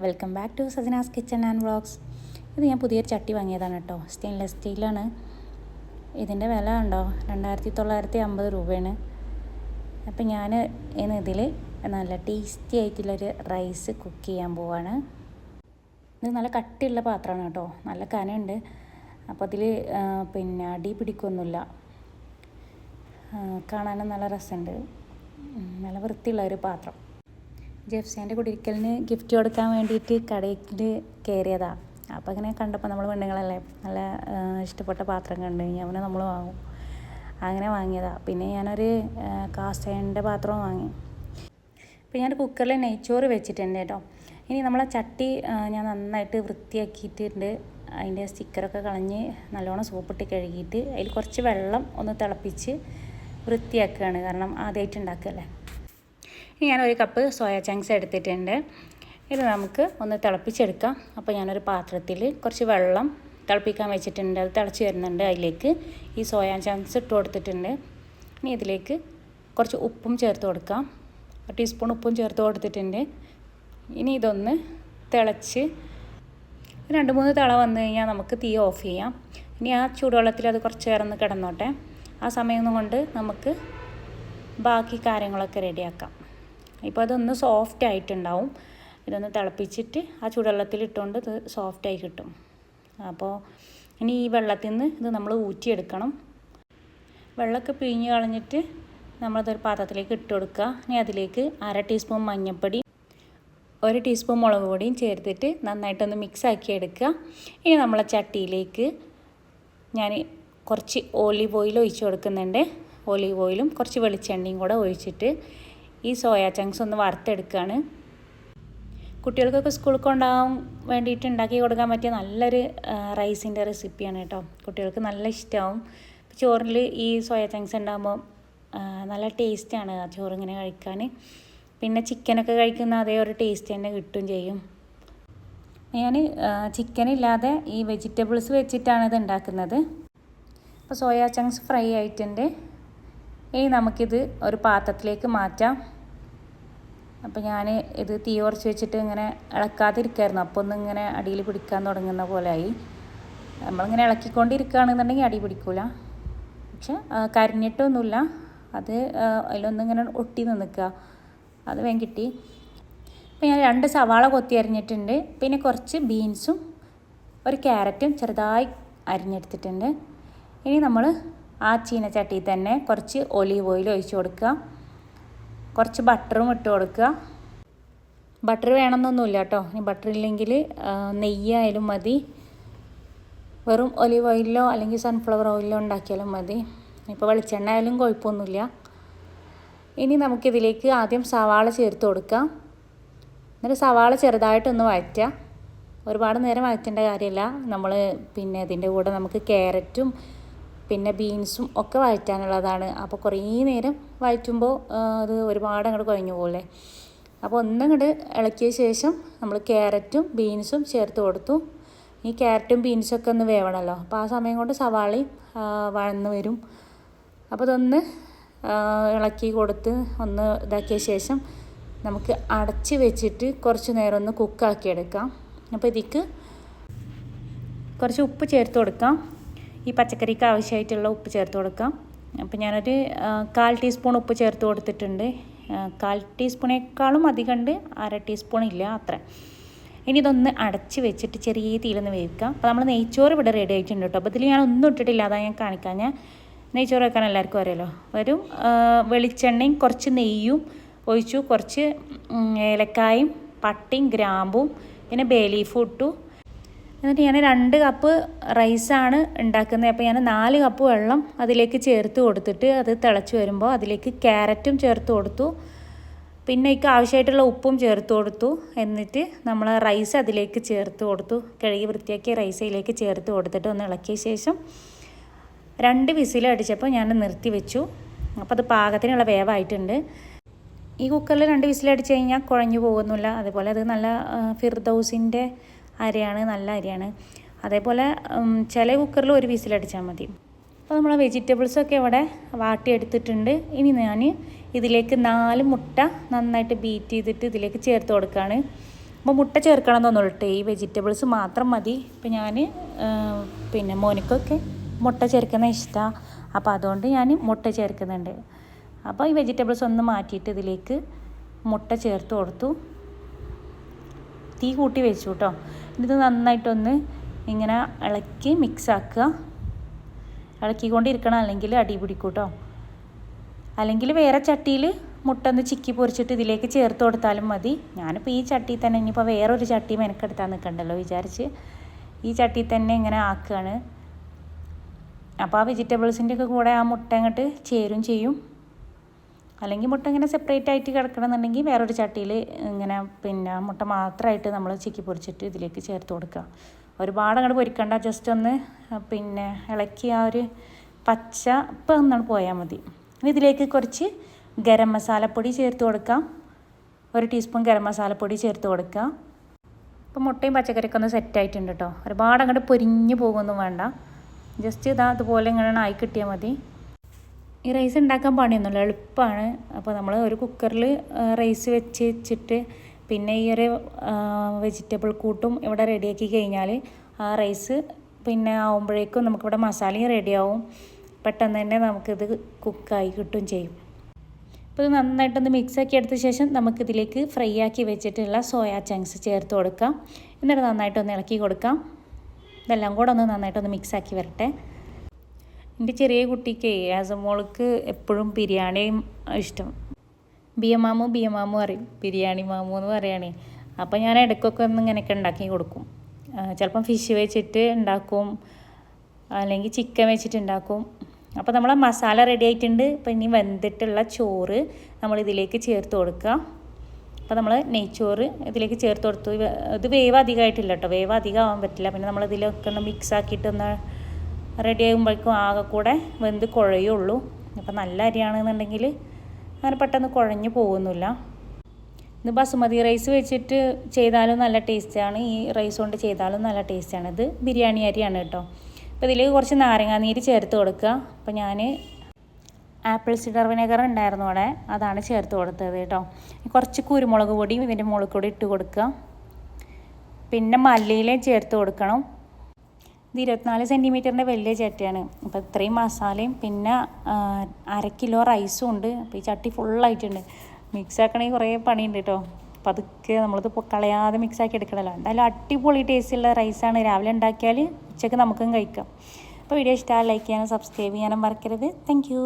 Welcome back to Sajana's kitchen and vlogs. ഇത് ഞാൻ പുതിയൊരു ചട്ടി വാങ്ങിയതാണ് കേട്ടോ. സ്റ്റെയിൻലെസ് സ്റ്റീലാണ്. ഇതിൻ്റെ വില ഉണ്ടോ 2950 രൂപയാണ്. അപ്പം ഞാൻ ഇതിൽ നല്ല ടേസ്റ്റി ആയിട്ടുള്ളൊരു റൈസ് കുക്ക് ചെയ്യാൻ പോവാണ്. ഇത് നല്ല കട്ടിയുള്ള പാത്രമാണ് കേട്ടോ, നല്ല കനമുണ്ട്. അപ്പോൾ അതിൽ അടി പിടിക്കൊന്നുമില്ല, കാണാനും നല്ല രസമുണ്ട്. നല്ല വൃത്തിയുള്ള ഒരു പാത്രം. ജെഫ്സാൻ്റെ കുടിയിരിക്കലിന് ഗിഫ്റ്റ് കൊടുക്കാൻ വേണ്ടിയിട്ട് കടയിൽ കയറിയതാണ്. അപ്പോൾ ഇങ്ങനെ കണ്ടപ്പോൾ നമ്മൾ പെണ്ണുങ്ങളല്ലേ, നല്ല ഇഷ്ടപ്പെട്ട പാത്രം കണ്ടു കഴിഞ്ഞാൽ അവനെ നമ്മൾ വാങ്ങും. അങ്ങനെ വാങ്ങിയതാണ്. പിന്നെ ഞാനൊരു കാസ്റ്റേൻ്റെ പാത്രവും വാങ്ങി. അപ്പോൾ ഞാൻ കുക്കറിൽ നെയ്ച്ചോറ് വെച്ചിട്ടുണ്ട് കേട്ടോ. ഇനി നമ്മളെ ചട്ടി ഞാൻ നന്നായിട്ട് വൃത്തിയാക്കിയിട്ടുണ്ട്. അതിൻ്റെ സ്റ്റിക്കറൊക്കെ കളഞ്ഞ് നല്ലോണം സോപ്പിട്ട് കഴുകിയിട്ട് അതിൽ കുറച്ച് വെള്ളം ഒന്ന് തിളപ്പിച്ച് വൃത്തിയാക്കുകയാണ്, കാരണം ആദ്യമായിട്ട് ഉണ്ടാക്കുകയല്ലേ. ഇനി ഞാനൊരു കപ്പ് സോയാ ചങ്ക്സ് എടുത്തിട്ടുണ്ട്. ഇത് നമുക്ക് ഒന്ന് തിളപ്പിച്ചെടുക്കാം. അപ്പോൾ ഞാനൊരു പാത്രത്തിൽ കുറച്ച് വെള്ളം തിളപ്പിക്കാൻ വെച്ചിട്ടുണ്ട്. അത് തിളച്ച് വരുന്നുണ്ട്. അതിലേക്ക് ഈ സോയാ ചങ്ക്സ് ഇട്ട് കൊടുത്തിട്ടുണ്ട്. ഇനി ഇതിലേക്ക് കുറച്ച് ഉപ്പും ചേർത്ത് കൊടുക്കാം. 1 ടീസ്പൂൺ ഉപ്പും ചേർത്ത് കൊടുത്തിട്ടുണ്ട്. ഇനി ഇതൊന്ന് തിളച്ച് 2-3 തിള വന്നു കഴിഞ്ഞാൽ നമുക്ക് തീ ഓഫ് ചെയ്യാം. ഇനി ആ ചൂടുവെള്ളത്തിൽ അത് കുറച്ച് നേരം ഒന്ന് കിടന്നോട്ടെ. ആ സമയം കൊണ്ട് നമുക്ക് ബാക്കി കാര്യങ്ങളൊക്കെ റെഡിയാക്കാം. ഇപ്പോൾ അതൊന്ന് സോഫ്റ്റ് ആയിട്ടുണ്ടാവും. ഇതൊന്ന് തിളപ്പിച്ചിട്ട് ആ ചൂടുവെള്ളത്തിൽ ഇട്ടുകൊണ്ട് ഇത് സോഫ്റ്റായി കിട്ടും. അപ്പോൾ ഇനി ഈ വെള്ളത്തിൽ നിന്ന് ഇത് നമ്മൾ ഊറ്റിയെടുക്കണം. വെള്ളമൊക്കെ പിഴിഞ്ഞ് കളഞ്ഞിട്ട് നമ്മളതൊരു പാത്രത്തിലേക്ക് ഇട്ട് കൊടുക്കുക. ഇനി അതിലേക്ക് 1/2 ടീസ്പൂൺ മഞ്ഞൾപ്പൊടി, 1 ടീസ്പൂൺ മുളക് പൊടിയും ചേർത്തിട്ട് നന്നായിട്ടൊന്ന് മിക്സ് ആക്കി എടുക്കുക. ഇനി നമ്മളെ ചട്ടിയിലേക്ക് ഞാൻ കുറച്ച് ഓലിവ് ഓയിൽ ഒഴിച്ച് കൊടുക്കുന്നുണ്ട്. ഓലിവ് ഓയിലും കുറച്ച് വെളിച്ചെണ്ണയും കൂടെ ഒഴിച്ചിട്ട് ഈ സോയാ ചങ്ക്സ് ഒന്ന് വറുത്തെടുക്കുകയാണ്. കുട്ടികൾക്കൊക്കെ സ്കൂളിൽ കൊണ്ടുപോകാൻ വേണ്ടിയിട്ട് ഉണ്ടാക്കി കൊടുക്കാൻ പറ്റിയ നല്ലൊരു റൈസിൻ്റെ റെസിപ്പിയാണ് കേട്ടോ. കുട്ടികൾക്ക് നല്ല ഇഷ്ടമാവും. ചോറിൽ ഈ സോയാ ചങ്ക്സ് ഉണ്ടാകുമ്പോൾ നല്ല ടേസ്റ്റാണ് ആ ചോറിങ്ങനെ കഴിക്കാൻ. പിന്നെ ചിക്കനൊക്കെ കഴിക്കുന്ന അതേ ഒരു ടേസ്റ്റ് തന്നെ കിട്ടും ചെയ്യും. ഞാൻ ചിക്കനില്ലാതെ ഈ വെജിറ്റബിൾസ് വെച്ചിട്ടാണ് ഇത് ഉണ്ടാക്കുന്നത്. അപ്പോൾ സോയാ ചങ്ക്സ് ഫ്രൈ ആയിട്ടുണ്ട്. ഇനി നമുക്കിത് ഒരു പാത്രത്തിലേക്ക് മാറ്റാം. അപ്പോൾ ഞാൻ ഇത് തീ കുറച്ച് വെച്ചിട്ട് ഇങ്ങനെ ഇളക്കാതിരിക്കുമായിരുന്നു. അപ്പോൾ ഒന്നിങ്ങനെ അടിയിൽ പിടിക്കാൻ തുടങ്ങുന്ന പോലെ ആയി. നമ്മളിങ്ങനെ ഇളക്കിക്കൊണ്ടിരിക്കുകയാണെന്നുണ്ടെങ്കിൽ അടി പിടിക്കില്ല. പക്ഷെ കരിഞ്ഞിട്ടൊന്നുമില്ല. അത് അതിലൊന്നിങ്ങനെ ഒട്ടി നിൽക്കുക. അത് വേഗം കിട്ടി. അപ്പോൾ ഞാൻ 2 സവാള കൊത്തി അരിഞ്ഞിട്ടുണ്ട്. പിന്നെ കുറച്ച് ബീൻസും ഒരു ക്യാരറ്റും ചെറുതായി അരിഞ്ഞെടുത്തിട്ടുണ്ട്. ഇനി നമ്മൾ ആ ചീനച്ചട്ടിയിൽ തന്നെ കുറച്ച് ഒലീവ് ഓയിൽ ഒഴിച്ച് കൊടുക്കുക. കുറച്ച് ബട്ടറും ഇട്ട് കൊടുക്കുക. ബട്ടർ വേണമെന്നൊന്നുമില്ല കേട്ടോ. ഇനി ബട്ടർ ഇല്ലെങ്കിൽ നെയ്യായാലും മതി. വെറും ഒലീവ് ഓയിലോ അല്ലെങ്കിൽ സൺഫ്ലവർ ഓയിലോ ഉണ്ടാക്കിയാലും മതി. ഇപ്പോൾ വെളിച്ചെണ്ണ ആയാലും കുഴപ്പമൊന്നുമില്ല. ഇനി നമുക്കിതിലേക്ക് ആദ്യം സവാള ചേർത്ത് കൊടുക്കാം. എന്നിട്ട് സവാള ചെറുതായിട്ടൊന്ന് വഴറ്റുക. ഒരുപാട് നേരം വഴറ്റേണ്ട കാര്യമില്ല. നമ്മൾ ഇതിൻ്റെ കൂടെ നമുക്ക് ക്യാരറ്റും പിന്നെ ബീൻസും ഒക്കെ വഴറ്റാനുള്ളതാണ്. അപ്പോൾ കുറേ നേരം വഴറ്റുമ്പോൾ അത് ഒരുപാട് അങ്ങോട്ട് കുഴഞ്ഞു പോകില്ലേ. അപ്പോൾ ഒന്നങ്ങോട്ട് ഇളക്കിയ ശേഷം നമ്മൾ ക്യാരറ്റും ബീൻസും ചേർത്ത് കൊടുത്തു. ഈ ക്യാരറ്റും ബീൻസൊക്കെ ഒന്ന് വേവണമല്ലോ. അപ്പോൾ ആ സമയം കൊണ്ട് സവാളയും വഴന്ന് വരും. അപ്പോൾ ഇതൊന്ന് ഇളക്കി കൊടുത്ത് ഒന്ന് ഇതാക്കിയ ശേഷം നമുക്ക് അടച്ച് വെച്ചിട്ട് കുറച്ച് നേരം ഒന്ന് കുക്കാക്കിയെടുക്കാം. അപ്പോൾ ഇതിക്ക് കുറച്ച് ഉപ്പ് ചേർത്ത് കൊടുക്കാം. ഈ പച്ചക്കറിക്ക് ആവശ്യമായിട്ടുള്ള ഉപ്പ് ചേർത്ത് കൊടുക്കാം. അപ്പോൾ ഞാനൊരു 1/4 ടീസ്പൂൺ ഉപ്പ് ചേർത്ത് കൊടുത്തിട്ടുണ്ട്. 1/4 ടീസ്പൂണേക്കാളും അധികം ഉണ്ട്, 1/2 ടീസ്പൂൺ ഇല്ല അത്ര. ഇനി ഇതൊന്ന് അടച്ച് വെച്ചിട്ട് ചെറിയ തീയിലൊന്ന് വേവിക്കാം. അപ്പോൾ നമ്മൾ നെയ്ച്ചോറ് ഇവിടെ റെഡി ആയിട്ടുണ്ട് കേട്ടോ. അപ്പോൾ ഇതിൽ ഞാൻ ഒന്നും ഇട്ടിട്ടില്ല, അതാണ് ഞാൻ കാണിക്കാൻ. ഞാൻ നെയ്ച്ചോറ് വെക്കാൻ എല്ലാവർക്കും അറിയാലോ. വെറും വെളിച്ചെണ്ണയും കുറച്ച് നെയ്യും ഒഴിച്ചു. കുറച്ച് ഏലക്കായും പട്ടയും ഗ്രാമ്പും പിന്നെ ബേ ലീഫും ഇട്ടു. എന്നിട്ട് ഞാൻ 2 കപ്പ് റൈസാണ് ഉണ്ടാക്കുന്നത്. അപ്പോൾ ഞാൻ 4 കപ്പ് വെള്ളം അതിലേക്ക് ചേർത്ത് കൊടുത്തിട്ട് അത് തിളച്ച് വരുമ്പോൾ അതിലേക്ക് ക്യാരറ്റും ചേർത്ത് കൊടുത്തു. പിന്നെ ഇതിക്ക് ആവശ്യമായിട്ടുള്ള ഉപ്പും ചേർത്ത് കൊടുത്തു. എന്നിട്ട് നമ്മൾ റൈസ് അതിലേക്ക് ചേർത്ത് കൊടുത്തു. കഴുകി വൃത്തിയാക്കിയ റൈസ് അതിലേക്ക് ചേർത്ത് കൊടുത്തിട്ട് ഒന്ന് ഇളക്കിയ ശേഷം 2 വിസിൽ അടിച്ചപ്പോൾ ഞാൻ നിർത്തി വെച്ചു. അപ്പോൾ അത് പാകത്തിനുള്ള വേവായിട്ടുണ്ട്. ഈ കുക്കറിൽ 2 വിസിൽ അടിച്ച് കഴിഞ്ഞാൽ കുഴഞ്ഞു പോകുന്നില്ല. അതേപോലെ അത് നല്ല ഫിർദൗസിൻ്റെ അരിയാണ്, നല്ല അരിയാണ്. അതേപോലെ ചില കുക്കറിൽ 1 വിസിലടിച്ചാൽ മതി. അപ്പോൾ നമ്മൾ വെജിറ്റബിൾസൊക്കെ ഇവിടെ വാട്ടിയെടുത്തിട്ടുണ്ട്. ഇനി ഞാൻ ഇതിലേക്ക് 4 മുട്ട നന്നായിട്ട് ബീറ്റ് ചെയ്തിട്ട് ഇതിലേക്ക് ചേർത്ത് കൊടുക്കുകയാണ്. അപ്പോൾ മുട്ട ചേർക്കണം എന്നൊന്നുള്ളൂ കേട്ടോ, ഈ വെജിറ്റബിൾസ് മാത്രം മതി. ഇപ്പം ഞാൻ പിന്നെ മോനിക്കൊക്കെ മുട്ട ചേർക്കുന്ന ഇഷ്ടമാണ്, അപ്പോൾ അതുകൊണ്ട് ഞാൻ മുട്ട ചേർക്കുന്നുണ്ട്. അപ്പോൾ ഈ വെജിറ്റബിൾസ് ഒന്ന് മാറ്റിയിട്ട് ഇതിലേക്ക് മുട്ട ചേർത്ത് കൊടുത്തു, തീ കൂട്ടി വെച്ചു കേട്ടോ. ഇത് നന്നായിട്ടൊന്ന് ഇങ്ങനെ ഇളക്കി മിക്സാക്കുക, ഇളക്കിക്കൊണ്ടിരിക്കണം, അല്ലെങ്കിൽ അടി പിടിക്കും കേട്ടോ. അല്ലെങ്കിൽ വേറെ ചട്ടിയിൽ മുട്ട ഒന്ന് ചിക്കി പൊരിച്ചിട്ട് ഇതിലേക്ക് ചേർത്ത് കൊടുത്താലും മതി. ഞാനിപ്പോൾ ഈ ചട്ടിയിൽ തന്നെ, ഇനിയിപ്പോൾ വേറൊരു ചട്ടി മെനക്കെടുത്താൽ നിൽക്കണ്ടല്ലോ വിചാരിച്ച് ഈ ചട്ടിയിൽ തന്നെ ഇങ്ങനെ ആക്കുകയാണ്. അപ്പോൾ ആ വെജിറ്റബിൾസിൻ്റെ ഒക്കെ കൂടെ ആ മുട്ട അങ്ങോട്ട് ചേരും ചെയ്യും. അല്ലെങ്കിൽ മുട്ട ഇങ്ങനെ സെപ്പറേറ്റ് ആയിട്ട് കിടക്കണമെന്നുണ്ടെങ്കിൽ വേറൊരു ചട്ടിയിൽ ഇങ്ങനെ പിന്നെ മുട്ട മാത്രമായിട്ട് നമ്മൾ ചിക്കി പൊരിച്ചിട്ട് ഇതിലേക്ക് ചേർത്ത് കൊടുക്കുക. ഒരുപാട് അങ്ങോട്ട് പൊരിക്കണ്ട, ജസ്റ്റ് ഒന്ന് പിന്നെ ഇളക്കി ആ ഒരു പച്ച ഇപ്പം ഒന്നാണ് പോയാൽ മതി. ഇതിലേക്ക് കുറച്ച് ഗരം മസാലപ്പൊടി ചേർത്ത് കൊടുക്കാം, 1 ടീസ്പൂൺ ഗരം മസാലപ്പൊടി ചേർത്ത് കൊടുക്കുക. ഇപ്പോൾ മുട്ടയും പച്ചക്കറിയൊക്കെ ഒന്ന് സെറ്റായിട്ടുണ്ട് കേട്ടോ. ഒരുപാട് അങ്ങോട്ട് പൊരിഞ്ഞ് പോകുമൊന്നും വേണ്ട, ജസ്റ്റ് ഇതാ അതുപോലെ ഇങ്ങനെ ആയി കിട്ടിയാൽ മതി. ഈ റൈസ് ഉണ്ടാക്കാൻ പണിയൊന്നുമില്ല, എളുപ്പമാണ്. അപ്പോൾ നമ്മൾ ഒരു കുക്കറിൽ റൈസ് വെച്ചിട്ട് പിന്നെ ഈ ഒരു വെജിറ്റബിൾ കൂട്ടും ഇവിടെ റെഡിയാക്കി കഴിഞ്ഞാൽ ആ റൈസ് പിന്നെ ആവുമ്പോഴേക്കും നമുക്കിവിടെ മസാലയും റെഡിയാവും, പെട്ടെന്ന് തന്നെ നമുക്കിത് കുക്കായി കിട്ടും ചെയ്യും. അപ്പോൾ ഇത് നന്നായിട്ടൊന്ന് മിക്സാക്കി എടുത്ത ശേഷം നമുക്കിതിലേക്ക് ഫ്രൈ ആക്കി വെച്ചിട്ടുള്ള സോയാ ചങ്ക്സ് ചേർത്ത് കൊടുക്കാം. എന്നിട്ട് നന്നായിട്ടൊന്ന് ഇളക്കി കൊടുക്കാം. ഇതെല്ലാം കൂടെ ഒന്ന് നന്നായിട്ടൊന്ന് മിക്സാക്കി വരട്ടെ. എൻ്റെ ചെറിയ കുട്ടിക്ക് ആസമോൾക്ക് എപ്പോഴും ബിരിയാണിയും ഇഷ്ടം. ബിയമാമു പറയും, ബിരിയാണി മാമു എന്ന് പറയുകയാണേ. അപ്പോൾ ഞാൻ ഇടയ്ക്കൊക്കെ ഒന്ന് ഇങ്ങനെയൊക്കെ ഉണ്ടാക്കി കൊടുക്കും. ചിലപ്പം ഫിഷ് വെച്ചിട്ട് ഉണ്ടാക്കും, അല്ലെങ്കിൽ ചിക്കൻ വെച്ചിട്ട് ഉണ്ടാക്കും. അപ്പോൾ നമ്മൾ മസാല റെഡി ആയിട്ടുണ്ട്. അപ്പോൾ ഇനി വെന്തിട്ടുള്ള ചോറ് നമ്മളിതിലേക്ക് ചേർത്ത് കൊടുക്കുക. അപ്പോൾ നമ്മൾ നെയ്ച്ചോറ് ഇതിലേക്ക് ചേർത്ത് കൊടുത്തു. ഇത് വേവ് അധികമായിട്ടില്ല കേട്ടോ, വേവ് അധികം ആവാൻ പറ്റില്ല. പിന്നെ നമ്മളിതിലൊക്കെ ഒന്ന് മിക്സ് ആക്കിയിട്ടൊന്ന് റെഡി ആകുമ്പോഴേക്കും ആകെ കൂടെ വെന്ത് കുഴയുള്ളൂ. അപ്പോൾ നല്ല അരിയാണെന്നുണ്ടെങ്കിൽ അങ്ങനെ പെട്ടെന്ന് കുഴഞ്ഞു പോകുന്നില്ല. ഇത് ബസുമതി റൈസ് വെച്ചിട്ട് ചെയ്താലും നല്ല ടേസ്റ്റാണ്, ഈ റൈസ് കൊണ്ട് ചെയ്താലും നല്ല ടേസ്റ്റാണ്. ഇത് ബിരിയാണി അരിയാണ് കേട്ടോ. അപ്പോൾ ഇതിലേക്ക് കുറച്ച് നാരങ്ങാനീര് ചേർത്ത് കൊടുക്കുക. അപ്പോൾ ഞാൻ ആപ്പിൾ സിഡർ വിനെഗർ ഉണ്ടായിരുന്നു അവിടെ, അതാണ് ചേർത്ത് കൊടുത്തത് കേട്ടോ. കുറച്ച് കുരുമുളക് പൊടിയും ഇതിൻ്റെ മുകളിൽ കൂടി ഇട്ട് കൊടുക്കുക. പിന്നെ മല്ലിയിലയും ചേർത്ത് കൊടുക്കണം. ഇത് 24 സെൻറ്റിമീറ്ററിൻ്റെ വലിയ ചട്ടിയാണ്. അപ്പോൾ ഇത്രയും മസാലയും പിന്നെ 1/2 കിലോ റൈസും ഉണ്ട്. അപ്പോൾ ഈ ചട്ടി ഫുള്ളായിട്ടുണ്ട്. മിക്സ് ആക്കണമെങ്കിൽ കുറേ പണിയുണ്ട് കേട്ടോ. അപ്പോൾ അതൊക്കെ നമ്മളിത് കളയാതെ മിക്സാക്കി എടുക്കണമല്ലോ. എന്തായാലും അടിപൊളി ടേസ്റ്റുള്ള റൈസാണ്. രാവിലെ ഉണ്ടാക്കിയാൽ ഉച്ചയ്ക്ക് നമുക്കും കഴിക്കാം. അപ്പോൾ വീഡിയോ ഇഷ്ടമായി ലൈക്ക് ചെയ്യാനും സബ്സ്ക്രൈബ് ചെയ്യാനും മറക്കരുത്. Thank you.